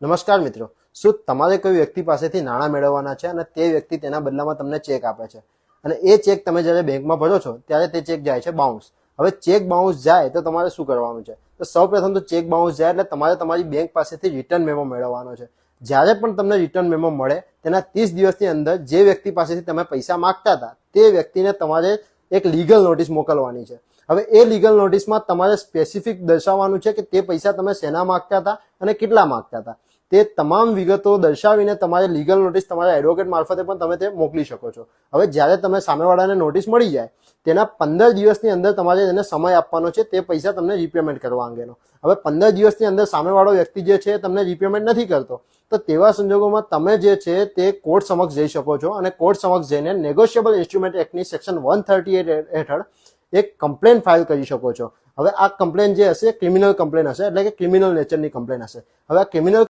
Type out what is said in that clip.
નમસ્કાર મિત્રો, શું તમારે કોઈ વ્યક્તિ પાસેથી નાણાં મેળવવાના છે અને તે વ્યક્તિ તેના બદલામાં તમને ચેક આપે છે અને એ ચેક તમે જ્યારે બેંકમાં ભરો છો ત્યારે તે ચેક જાય છે બાઉન્સ. હવે ચેક બાઉન્સ જાય તો તમારે શું કરવાનું છે? તો સૌપ્રથમ તો ચેક બાઉન્સ જાય એટલે તમારે તમારી બેંક પાસેથી રિટર્ન મેમો મેળવવાનો છે. જ્યારે પણ તમને રિટર્ન મેમો મળે તેના 30 દિવસની અંદર જે વ્યક્તિ પાસેથી તમે પૈસા માંગતા હતા તે વ્યક્તિને તમારે એક લીગલ નોટિસ મોકલવાની છે. હવે એ લીગલ નોટિસમાં તમારે સ્પેસિફિક દર્શાવવાનું છે કે તે પૈસા તમે શેના માંગતા હતા અને કેટલા માંગતા હતા. તે તમામ વિગતો દર્શાવીને તમારે લીગલ નોટિસ તમારા એડવોકેટ મારફતે પણ તમે તે મોકલી શકો છો. હવે જ્યારે તમે સામેવાળાને નોટિસ મળી જાય તેના 15 દિવસની અંદર તમારે એને સમય આપવાનો છે તે પૈસા તમને રીપેમેન્ટ કરવા અંગેનો. હવે 15 દિવસની અંદર સામેવાળો વ્યક્તિ જે છે તમને રીપેમેન્ટ નથી કરતો તો તેવા સંજોગોમાં તમે જે છે તે કોર્ટ સમક્ષ જઈ શકો છો અને કોર્ટ સમક્ષ જઈને નેગોશિયેબલ ઇન્સ્ટ્રુમેન્ટ એક્ટની સેક્શન 138 હેઠળ એક કમ્પ્લેન ફાઇલ કરી શકો છો. હવે આ કમ્પ્લેન જે હશે ક્રિમિનલ કમ્પ્લેન હશે, એટલે કે ક્રિમિનલ નેચરની કમ્પ્લેન હશે. હવે આ ક્રિમિનલ